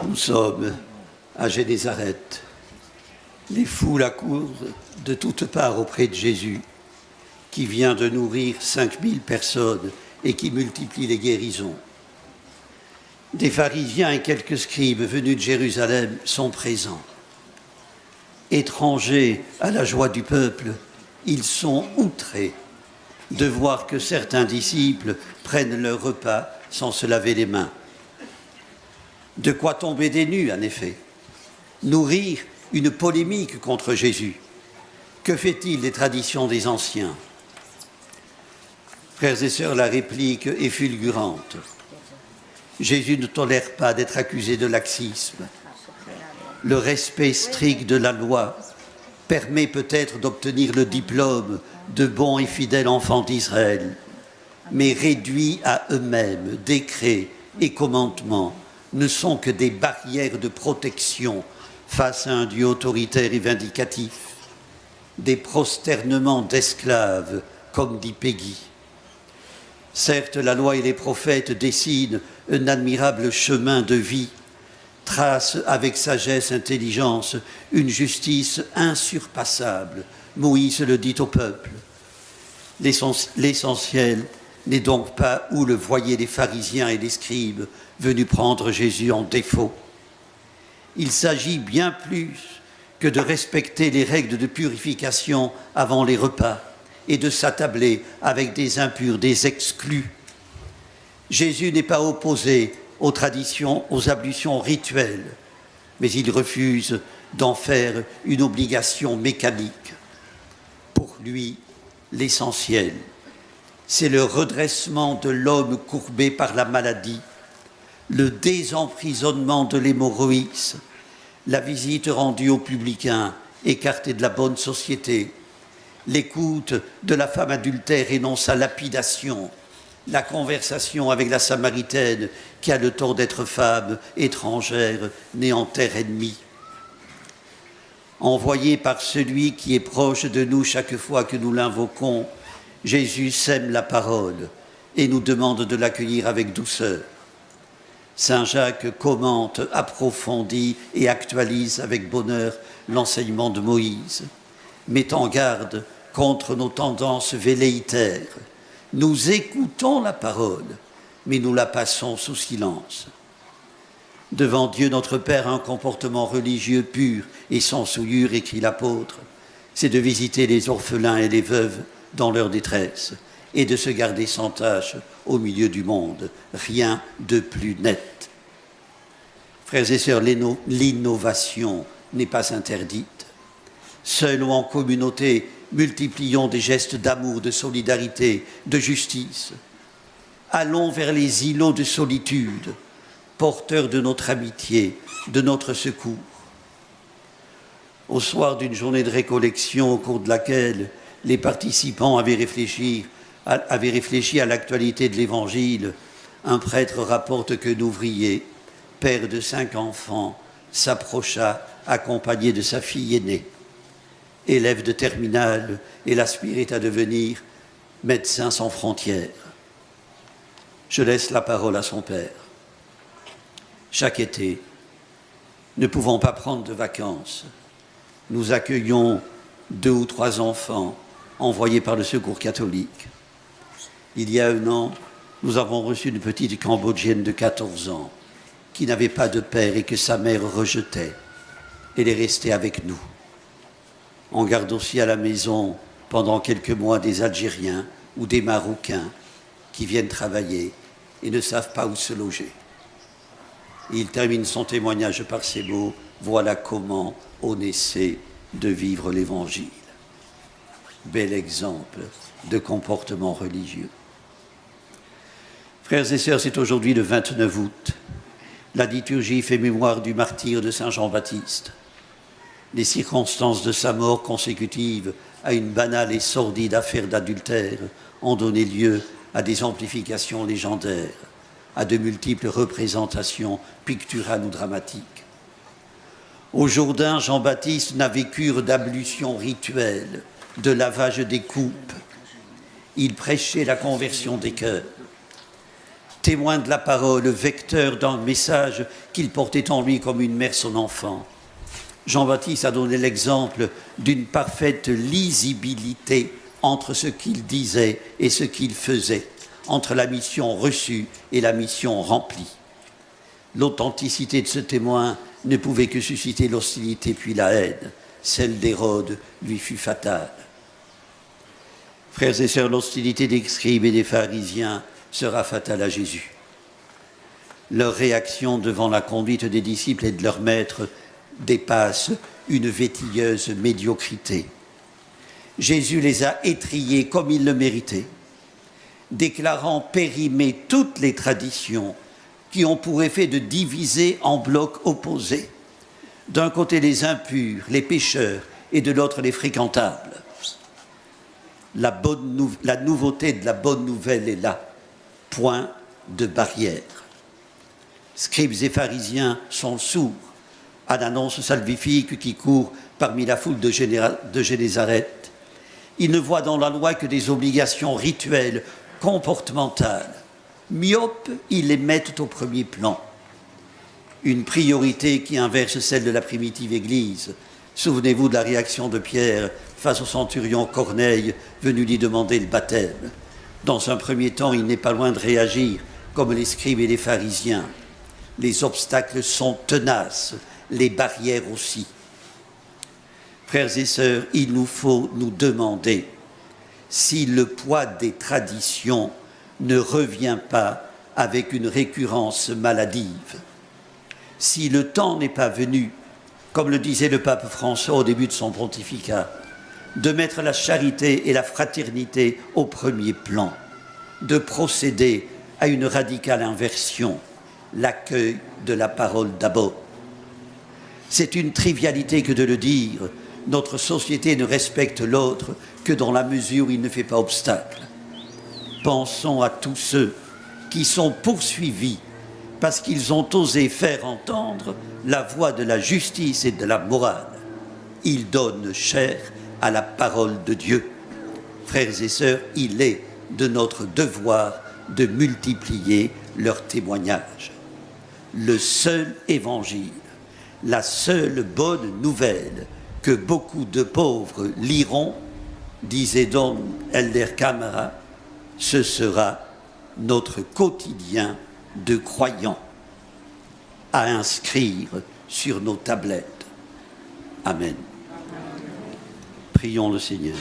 Nous sommes à Génézareth. Les foules accourent de toutes parts auprès de Jésus, qui vient de nourrir 5000 personnes et qui multiplie les guérisons. Des pharisiens et quelques scribes venus de Jérusalem sont présents. Étrangers à la joie du peuple, ils sont outrés de voir que certains disciples prennent leur repas sans se laver les mains. De quoi tomber des nues, en effet. Nourrir une polémique contre Jésus. Que fait-il des traditions des anciens? Frères et sœurs, la réplique est fulgurante. Jésus ne tolère pas d'être accusé de laxisme. Le respect strict de la loi permet peut-être d'obtenir le diplôme de bon et fidèle enfant d'Israël, mais réduits à eux-mêmes, décrets et commandements ne sont que des barrières de protection face à un Dieu autoritaire et vindicatif, des prosternements d'esclaves, comme dit Peggy. Certes, la loi et les prophètes dessinent un admirable chemin de vie, tracent avec sagesse, intelligence, une justice insurpassable. Moïse le dit au peuple. L'essentiel n'est donc pas où le voyaient les pharisiens et les scribes venus prendre Jésus en défaut. Il s'agit bien plus que de respecter les règles de purification avant les repas et de s'attabler avec des impurs, des exclus. Jésus n'est pas opposé aux traditions, aux ablutions rituelles, mais il refuse d'en faire une obligation mécanique. Pour lui, l'essentiel, c'est le redressement de l'homme courbé par la maladie, le désemprisonnement de l'hémorroïs, la visite rendue aux publicains écartés de la bonne société, l'écoute de la femme adultère et non sa lapidation, la conversation avec la Samaritaine qui a le tort d'être femme étrangère née en terre ennemie. Envoyé par celui qui est proche de nous chaque fois que nous l'invoquons, Jésus sème la parole et nous demande de l'accueillir avec douceur. Saint Jacques commente, approfondit et actualise avec bonheur l'enseignement de Moïse, met en garde contre nos tendances velléitaires. Nous écoutons la parole, mais nous la passons sous silence. Devant Dieu notre Père, un comportement religieux pur et sans souillure, écrit l'apôtre, c'est de visiter les orphelins et les veuves dans leur détresse et de se garder sans tâche au milieu du monde. Rien de plus net. Frères et sœurs, l'innovation n'est pas interdite. Seuls ou en communauté, multiplions des gestes d'amour, de solidarité, de justice. Allons vers les îlots de solitude, porteurs de notre amitié, de notre secours. Au soir d'une journée de récollection au cours de laquelle les participants avaient réfléchi à l'actualité de l'Évangile, un prêtre rapporte qu'un ouvrier, père de 5 enfants, s'approcha accompagné de sa fille aînée. Élève de terminale, et l'aspirait à devenir médecin sans frontières. Je laisse la parole à son père. Chaque été, ne pouvant pas prendre de vacances, nous accueillons 2 ou 3 enfants envoyés par le Secours catholique. Il y a 1 an, nous avons reçu une petite Cambodgienne de 14 ans qui n'avait pas de père et que sa mère rejetait. Elle est restée avec nous. On garde aussi à la maison pendant quelques mois des Algériens ou des Marocains qui viennent travailler et ne savent pas où se loger. Et il termine son témoignage par ces mots: voilà comment on essaie de vivre l'Évangile. Bel exemple de comportement religieux. Frères et sœurs, c'est aujourd'hui le 29 août. La liturgie fait mémoire du martyre de Saint Jean-Baptiste. Les circonstances de sa mort consécutives à une banale et sordide affaire d'adultère ont donné lieu à des amplifications légendaires, à de multiples représentations picturales ou dramatiques. Au Jourdain, Jean-Baptiste n'avait cure d'ablution rituelle, de lavage des coupes. Il prêchait la conversion des cœurs. témoin de la parole, vecteur d'un message qu'il portait en lui comme une mère son enfant. Jean-Baptiste a donné l'exemple d'une parfaite lisibilité entre ce qu'il disait et ce qu'il faisait, entre la mission reçue et la mission remplie. L'authenticité de ce témoin ne pouvait que susciter l'hostilité puis la haine. Celle d'Hérode lui fut fatale. Frères et sœurs, l'hostilité des scribes et des pharisiens sera fatale à Jésus. Leur réaction devant la conduite des disciples et de leur maître dépasse une vétilleuse médiocrité. Jésus les a étrillés comme ils le méritaient, déclarant périmer toutes les traditions qui ont pour effet de diviser en blocs opposés. D'un côté les impurs, les pécheurs, et de l'autre les fréquentables. La nouveauté de la bonne nouvelle est là. Point de barrière. Scribes et pharisiens sont sourds à l'annonce salvifique qui court parmi la foule de Génézareth. Ils ne voient dans la loi que des obligations rituelles, comportementales. Myopes, ils les mettent au premier plan. Une priorité qui inverse celle de la primitive Église. Souvenez-vous de la réaction de Pierre face au centurion Corneille venu lui demander le baptême. Dans un premier temps, il n'est pas loin de réagir comme les scribes et les pharisiens. Les obstacles sont tenaces, les barrières aussi. Frères et sœurs, il nous faut nous demander si le poids des traditions ne revient pas avec une récurrence maladive. Si le temps n'est pas venu, comme le disait le pape François au début de son pontificat, de mettre la charité et la fraternité au premier plan, de procéder à une radicale inversion, l'accueil de la parole d'abord. C'est une trivialité que de le dire, notre société ne respecte l'autre que dans la mesure où il ne fait pas obstacle. Pensons à tous ceux qui sont poursuivis parce qu'ils ont osé faire entendre la voix de la justice et de la morale. Ils donnent chair à la parole de Dieu. Frères et sœurs, il est de notre devoir de multiplier leurs témoignages. Le seul évangile, la seule bonne nouvelle que beaucoup de pauvres liront, disait Don Helder Camara, ce sera notre quotidien de croyants à inscrire sur nos tablettes. Amen. Prions le Seigneur.